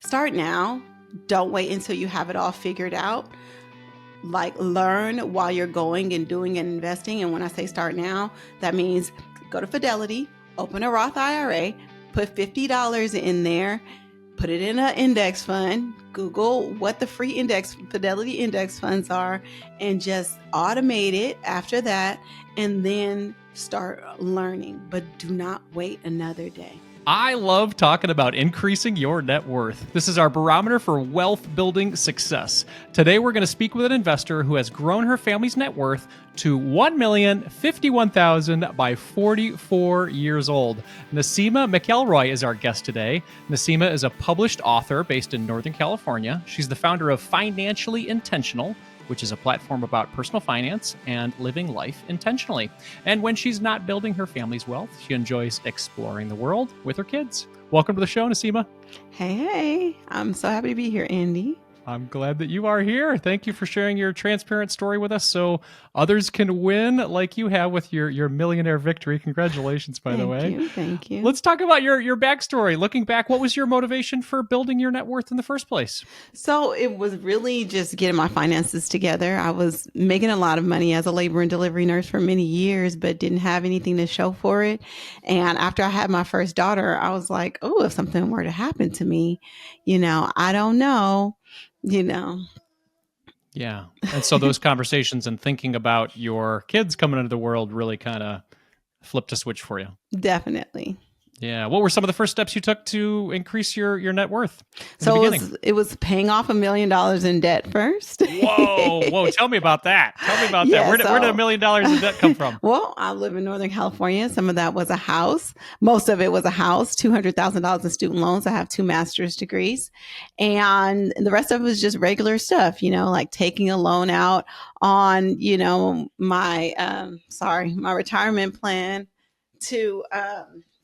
Start now. Don't wait until you have it all figured out. Like, learn while you're going and doing and investing. And when I say start now, that means go to Fidelity, open a Roth IRA, put $50 in there, put it in an index fund, Google what the free Fidelity index funds are, and just automate it after that, and then start learning. But do not wait another day. I love talking about increasing your net worth. This is our barometer for wealth building success. Today, we're going to speak with an investor who has grown her family's net worth to $1,051,000 by 44 years old. Naseema McElroy is our guest today. Naseema is a published author based in Northern California. She's the founder of Financially Intentional, which is a platform about personal finance and living life intentionally. And when she's not building her family's wealth, she enjoys exploring the world with her kids. Welcome to the show, Naseema. Hey, I'm so happy to be here, Andy. I'm glad that you are here. Thank you for sharing your transparent story with us so others can win like you have with your millionaire victory. Congratulations, by the way. Thank you. Let's talk about your backstory. Looking back, what was your motivation for building your net worth in the first place? So it was really just getting my finances together. I was making a lot of money as a labor and delivery nurse for many years, but didn't have anything to show for it. And after I had my first daughter, I was like, oh, if something were to happen to me, I don't know. Yeah. And so those conversations and thinking about your kids coming into the world really kind of flipped a switch for you. Definitely. Yeah. What were some of the first steps you took to increase your net worth? So it was paying off $1 million in debt first. Whoa. Tell me about that. Yeah, where did $1 million in debt come from? Well, I live in Northern California. Some of that was a house. Most of it was a house, $200,000 in student loans. I have 2 master's degrees. And the rest of it was just regular stuff, like taking a loan out on, my retirement plan to,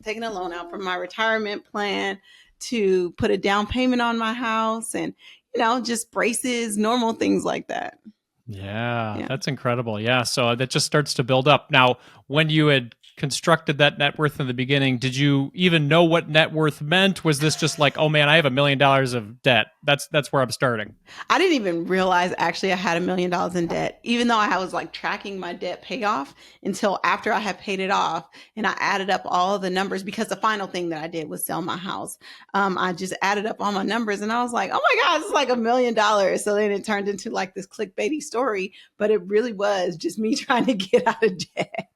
taking a loan out from my retirement plan to put a down payment on my house and, just braces, normal things like that. Yeah, that's incredible. Yeah. So that just starts to build up. Now, when you had constructed that net worth in the beginning, did you even know what net worth meant? Was this just like, oh man, I have $1 million of debt. That's where I'm starting. I didn't even realize actually I had $1 million in debt, even though I was like tracking my debt payoff until after I had paid it off. And I added up all the numbers because the final thing that I did was sell my house. I just added up all my numbers and I was like, oh my God, it's like $1 million. So then it turned into like this clickbaity story, but it really was just me trying to get out of debt.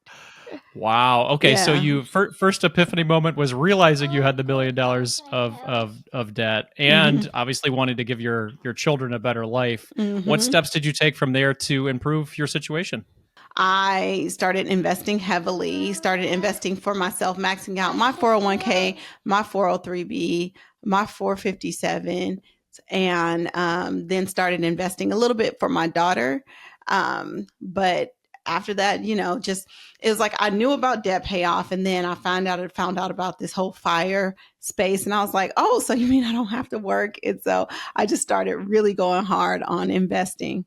Wow. Okay. Yeah. So you first epiphany moment was realizing you had the $1 million of debt and obviously wanting to give your children a better life. What steps did you take from there to improve your situation? I started investing heavily, started investing for myself, maxing out my 401k, my 403b, my 457, and then started investing a little bit for my daughter. But after that, just it was like I knew about debt payoff, and then I found out about this whole FIRE space, and I was like, oh, so you mean I don't have to work? And so I just started really going hard on investing.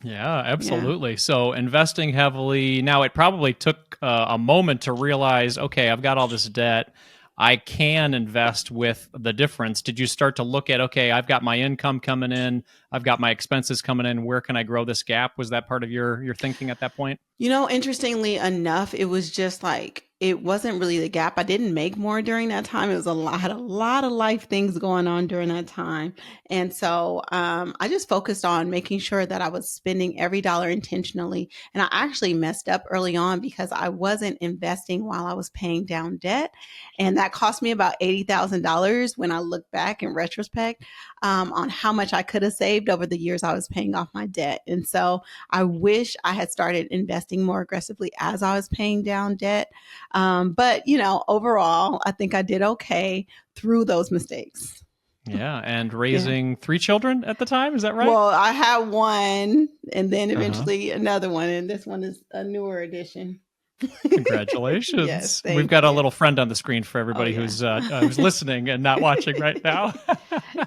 Yeah, absolutely. Yeah. So investing heavily. Now, it probably took a moment to realize, okay, I've got all this debt. I can invest with the difference. Did you start to look at, okay, I've got my income coming in, I've got my expenses coming in, where can I grow this gap? Was that part of your thinking at that point? Interestingly enough, it was just like, it wasn't really the gap. I didn't make more during that time. It was I had a lot of life things going on during that time. And so I just focused on making sure that I was spending every dollar intentionally. And I actually messed up early on because I wasn't investing while I was paying down debt. And that cost me about $80,000 when I look back in retrospect on how much I could have saved over the years I was paying off my debt. And so I wish I had started investing more aggressively as I was paying down debt. But, overall, I think I did okay through those mistakes. Yeah. And raising 3 children at the time, is that right? Well, I had one and then eventually another one. And this one is a newer addition. Yes, Congratulations. We've thank got a you. little friend on the screen for Oh, everybody yeah. who's listening and not watching right now.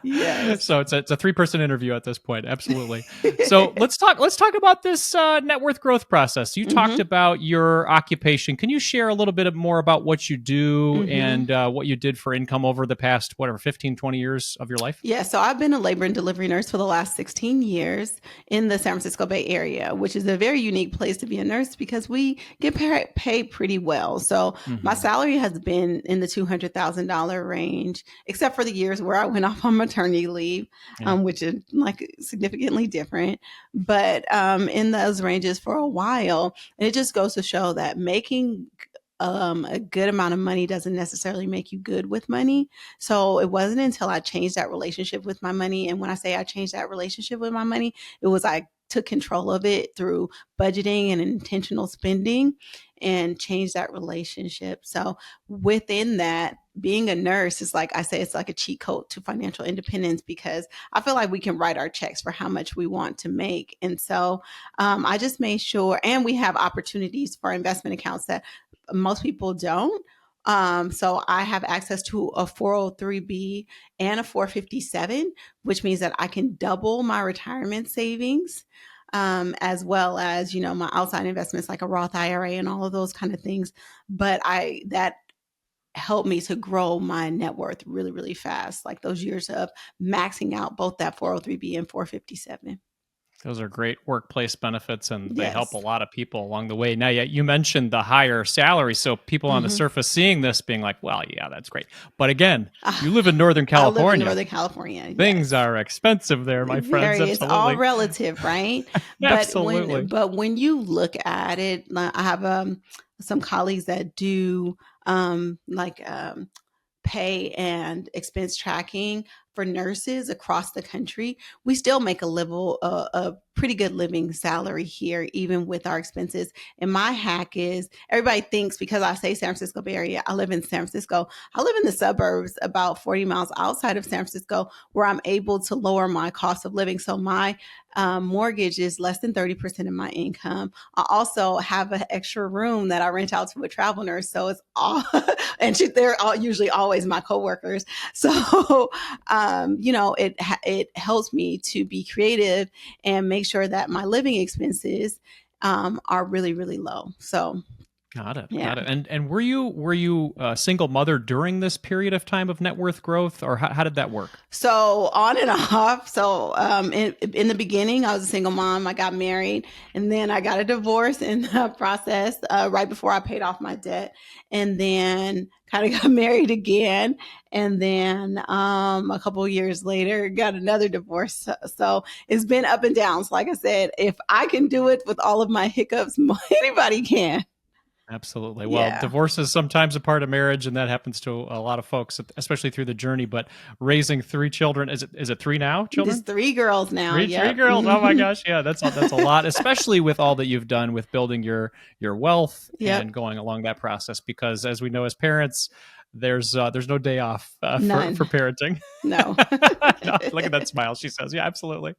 Yes. So it's a 3-person interview at this point. Absolutely. So let's talk about this net worth growth process. You talked Mhm. about your occupation. Can you share a little bit more about what you do Mhm. and what you did for income over the past, whatever, 15, 20 years of your life? Yeah, so I've been a labor and delivery nurse for the last 16 years in the San Francisco Bay Area, which is a very unique place to be a nurse because we get paid pretty well. So my Hmm. salary has been in the $200,000 range, except for the years where I went off on maternity leave, Yeah. which is like significantly different. But in those ranges for a while, and it just goes to show that making a good amount of money doesn't necessarily make you good with money. So it wasn't until I changed that relationship with my money. And when I say I changed that relationship with my money, it was I took control of it through budgeting and intentional spending and changed that relationship. So within that, being a nurse is like I say, it's like a cheat code to financial independence because I feel like we can write our checks for how much we want to make. And so I just made sure, and we have opportunities for investment accounts that most people don't. So I have access to a 403B and a 457, which means that I can double my retirement savings, as well as, my outside investments like a Roth IRA and all of those kind of things. But that helped me to grow my net worth really, really fast. Like those years of maxing out both that 403B and 457. Those are great workplace benefits, and they help a Yes. lot of people along the way. Now, yeah, you mentioned the higher salary, so people on the Hmm. surface seeing this being like, "Well, yeah, that's great." But again, you live in Northern I live in California; Northern California. things Yes. are expensive there, my friends. Very, it's all Absolutely, relative, right? But when absolutely. but when you look at it, like, I have some colleagues that do like pay and expense tracking for nurses across the country. We still make a pretty good living salary here, even with our expenses. And my hack is everybody thinks because I say San Francisco Bay Area, I live in San Francisco. I live in the suburbs about 40 miles outside of San Francisco where I'm able to lower my cost of living. So my mortgage is less than 30% of my income. I also have an extra room that I rent out to a travel nurse. So it's all, and they're all usually always my coworkers. So, it helps me to be creative and make sure that my living expenses are really, really low. So, Got it. yeah. Got it. And were you a single mother during this period of time of net worth growth, or how did that work? So on and off. So in the beginning, I was a single mom. I got married, and then I got a divorce in the process right before I paid off my debt, and then kind of got married again, and then a couple of years later, got another divorce. So it's been up and down. So like I said, if I can do it with all of my hiccups, anybody can. Absolutely. Well, Yeah. divorce is sometimes a part of marriage, and that happens to a lot of folks, especially through the journey. But raising 3 children, is it three now? There's Children? 3 girls now. Three Yep. girls. Oh my gosh, yeah, that's a lot, especially with all that you've done with building your wealth and Yep. going along that process. Because as we know as parents, there's no day off for None. parenting. No. No, look at that smile. She says, "Yeah, absolutely,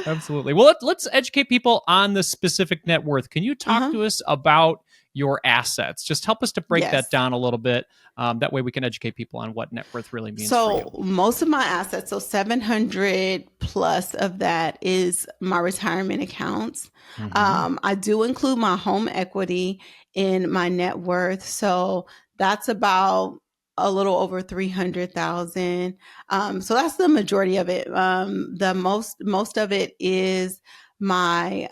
absolutely." Well, let's educate people on the specific net worth. Can you talk Uh-huh. to us about your assets? Just help us to break that Yes. down a little bit. That way, we can educate people on what net worth really means for you. So most of my assets, so 700 plus of that is my retirement accounts. Hmm. I do include my home equity in my net worth. So that's about a little over 300,000. So that's the majority of it. The most of it is my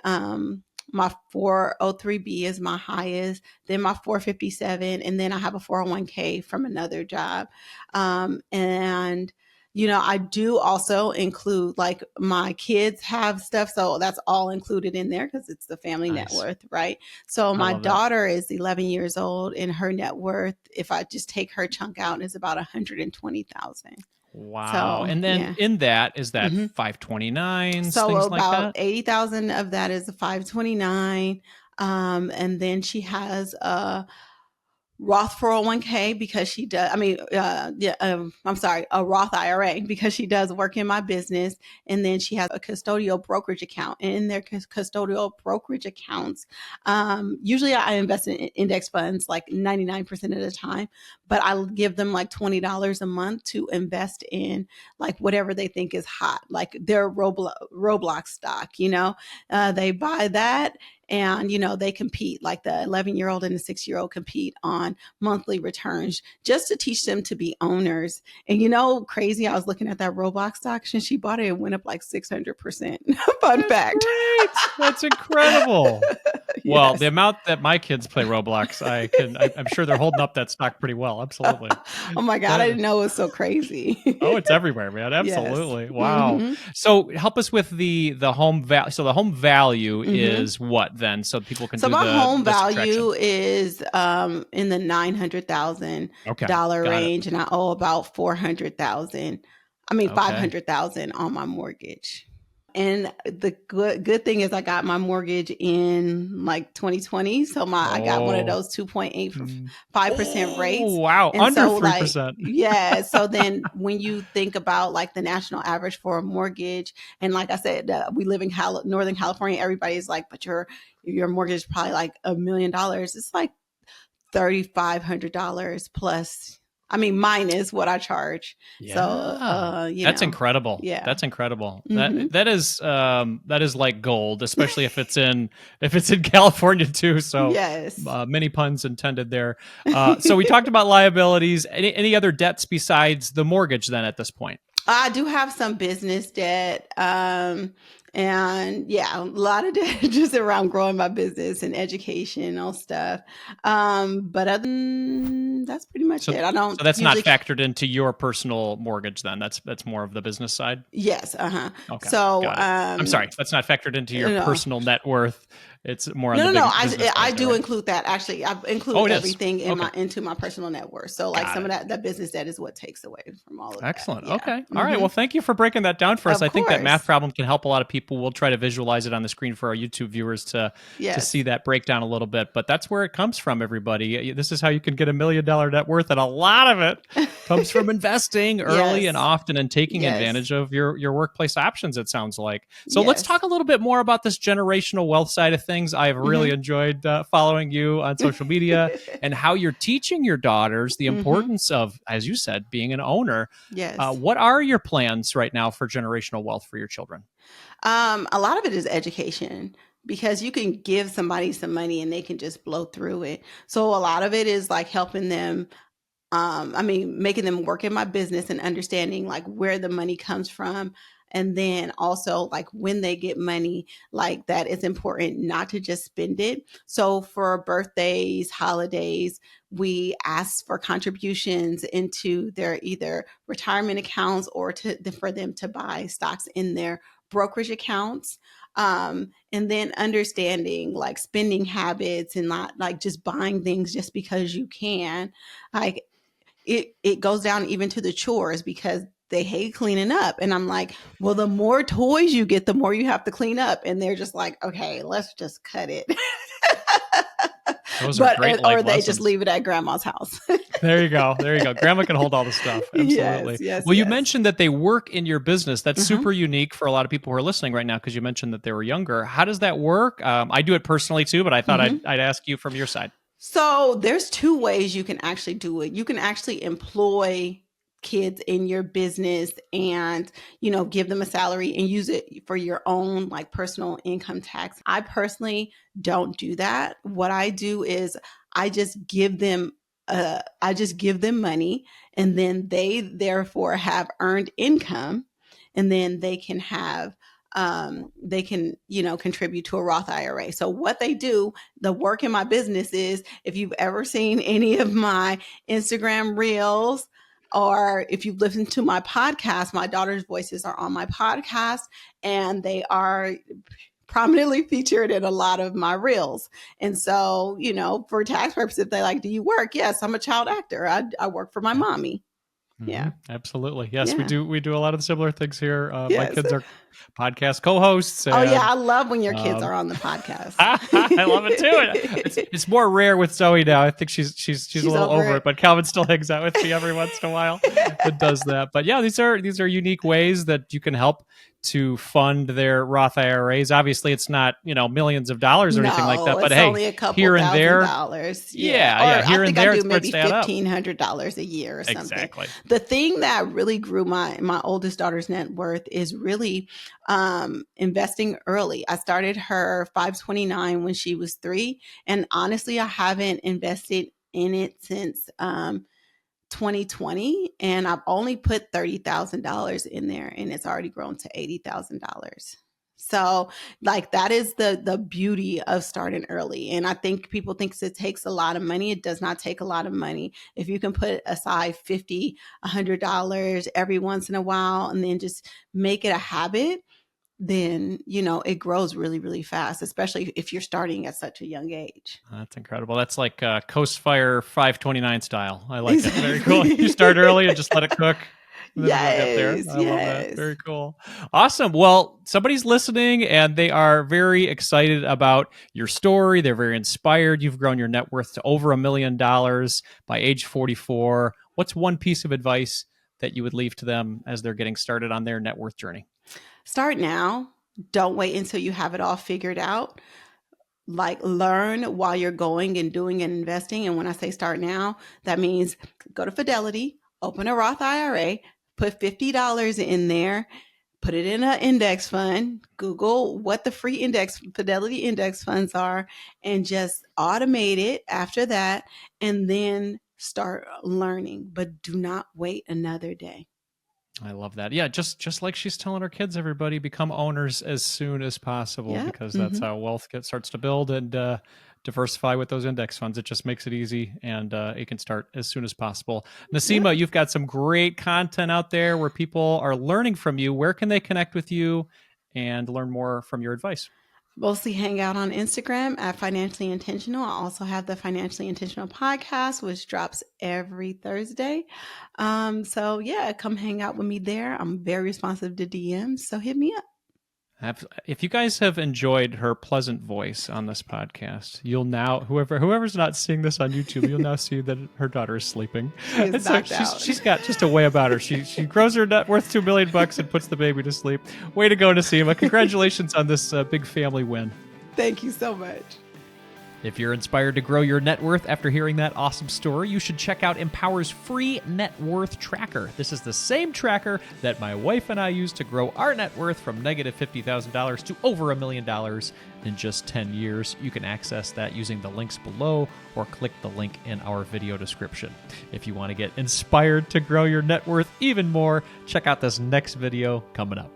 403B is my highest, then my 457, and then I have a 401k from another job. And I do also include like my kids have stuff, so that's all included in there because it's the family net Nice. worth, right? So I my love that. daughter is 11 years old, and her net worth, if I just take her chunk out, is about 120,000. Wow. So And then yeah. in that, is that Hmm. 529s, So things like about that? 80,000 of that is a 529. And then she has Roth 401k because she does, I'm sorry, a Roth IRA because she does work in my business. And then she has a custodial brokerage account. And in their custodial brokerage accounts, usually I invest in index funds like 99% of the time, but I give them like $20 a month to invest in like whatever they think is hot, like their Roblox stock, they buy that, and they compete, like the 11-year-old and the 6-year-old compete on monthly returns just to teach them to be owners. And crazy, I was looking at that Roblox stock and she bought it and went up like 600%. Fun That's fact. great. That's incredible. Well, the Yes. amount that my kids play Roblox, I'm sure they're holding up that stock pretty well. Absolutely. Oh my God, I That- didn't know it was so crazy. oh, it's everywhere, man. Yes. Absolutely. Wow. Hmm. So help us with the home value. So the home value Hmm. is what then? So people can So do my home the subtraction. value is in the Okay. $900,000 Got it. range, and I owe about 400,000. I mean Okay. 500,000 on my mortgage. And the good thing is I got my mortgage in like 2020. So I got one of Oh. those 2.85% Oh, rates. wow. And Under so like, 3%. yeah, so then when you think about like the national average for a mortgage, and like I said, we live in Northern California, everybody's like, but your mortgage is probably like $1 million. It's like $3,500 plus. I mean, minus what I charge. So, Yeah. That's incredible. yeah. That's incredible. Hmm. That is like gold, especially if it's in California too. So Yes. many puns intended there. So we talked about liabilities. Any other debts besides the mortgage then at this point? I do have some business debt. And yeah, a lot of debt just around growing my business and educational stuff. But other than that's pretty much So it. I don't so that's not usually. factored into your personal mortgage then. That's more of the business side. Yes. Uh-huh. Okay, So, got it. I'm sorry, that's not factored into your no. personal net worth. It's more on No, the no, no. big business I side there, do right? include that. Actually, I've Oh, included it is. everything Okay, into my personal net worth. So, like got some of it. that business debt is what takes away from all of that. Excellent. Yeah. Okay. All right. Hmm. Well, thank you for breaking that down for us. Of I think that math course. problem can help a lot of people. We'll try to visualize it on the screen for our YouTube viewers to see Yes. that breakdown a little bit. But that's where it comes from, everybody. This is how you can get $1 million net worth, and a lot of it comes from investing early and Yes. often and taking Yes. advantage of your workplace options. It sounds like. So let's Yes. talk a little bit more about this generational wealth side of things. I've really Hmm. enjoyed following you on social media and how you're teaching your daughters the Hmm. importance of, as you said, being an owner. Yes. What are your plans right now for generational wealth for your children? A lot of it is education because you can give somebody some money and they can just blow through it. So a lot of it is like helping them, making them work in my business and understanding like where the money comes from. And then also like when they get money, like that it's important not to just spend it. So for birthdays, holidays, we ask for contributions into their either retirement accounts or for them to buy stocks in their brokerage accounts. And then understanding like spending habits and not like just buying things just because you can. Like it goes down even to the chores because they hate cleaning up. And I'm like, well, the more toys you get, the more you have to clean up. And they're just like, okay, let's just cut it. Those are But great or life they just lessons. leave it at grandma's house. There you go. There you go. Grandma can hold all the stuff. Yes, Absolutely. yes, Well, you yes. mentioned that they work in your business. That's Mhm. super unique for a lot of people who are listening right now because you mentioned that they were younger. How does that work? I do it personally too, but I thought Mhm. I'd ask you from your side. So there's two ways you can actually do it. You can actually employ kids in your business and give them a salary and use it for your own like personal income tax. I personally don't do that. What I do is I just give them money, and then they therefore have earned income, and then they can contribute to a Roth IRA. So what they do, the work in my business is, if you've ever seen any of my Instagram reels, or if you've listened to my podcast, my daughter's voices are on my podcast, and they are prominently featured in a lot of my reels. And so, for tax purposes, if they like, do you work? Yes, I'm a child actor. I work for my Yeah. mommy. Hmm. Yeah. Absolutely. Yes, we Yeah. do. We do a lot of similar things here. My Yes. kids are podcast co-hosts, Oh yeah, and I love when your kids um, are on the podcast. I love it too. It's more rare with Zoe now. I think she's a She's little over over it, it. but Calvin still hangs out with me every once in a while and does that. But yeah, these are unique ways that you can help to fund their Roth IRAs. Obviously, it's not millions of dollars or anything like No, that, but it's hey, only a couple here and thousand there, dollars. Yeah. yeah, Or I here and think I there, it do starts maybe to add up. $1,500 a year or something. Exactly. The thing that really grew my oldest daughter's net worth is really investing early. I started her 529 when she was 3. And honestly, I haven't invested in it since 2020, and I've only put $30,000 in there, and it's already grown to $80,000. So, like, that is the beauty of starting early. And I think people think it takes a lot of money. It does not take a lot of money. If you can put aside 50, $100 every once in a while, and then just make it a habit, then it grows really, really fast, especially if you're starting at such a young age. That's incredible. That's like Coast Fire 529 style. I like it. Very cool. You start Exactly. early and just let it cook, and then you'll get there. Yes, I love that. yes. Very cool. Awesome. Well, somebody's listening and they are very excited about your story. They're very inspired. You've grown your net worth to over $1 million by age 44. What's one piece of advice that you would leave to them as they're getting started on their net worth journey? Start now. Don't wait until you have it all figured out. Like, learn while you're going and doing and investing. And when I say start now, that means go to Fidelity, open a Roth IRA, put $50 in there, put it in an index fund, Google what the free Fidelity index funds are, and just automate it after that, and then start learning. But do not wait another day. I love that. Yeah, just like she's telling her kids, everybody become owners as soon as possible Yep. because that's Hmm. how wealth starts to build and diversify with those index funds. It just makes it easy and it can start as soon as possible. Yep. Naseema, you've got some great content out there where people are learning from you. Where can they connect with you and learn more from your advice? Mostly hang out on Instagram at Financially Intentional. I also have the Financially Intentional podcast, which drops every Thursday. So yeah, come hang out with me there. I'm very responsive to DMs, so hit me up. If you guys have enjoyed her pleasant voice on this podcast, you'll now whoever's not seeing this on YouTube, you'll now see that her daughter is sleeping. She is And so knocked out. she's got just a way about her. She grows her net worth to $1 million and puts the baby to sleep. Way to go, Naseema! Congratulations on this big family win. Thank you so much. If you're inspired to grow your net worth after hearing that awesome story, you should check out Empower's free net worth tracker. This is the same tracker that my wife and I use to grow our net worth from negative $50,000 to over $1 million in just 10 years. You can access that using the links below or click the link in our video description. If you want to get inspired to grow your net worth even more, check out this next video coming up.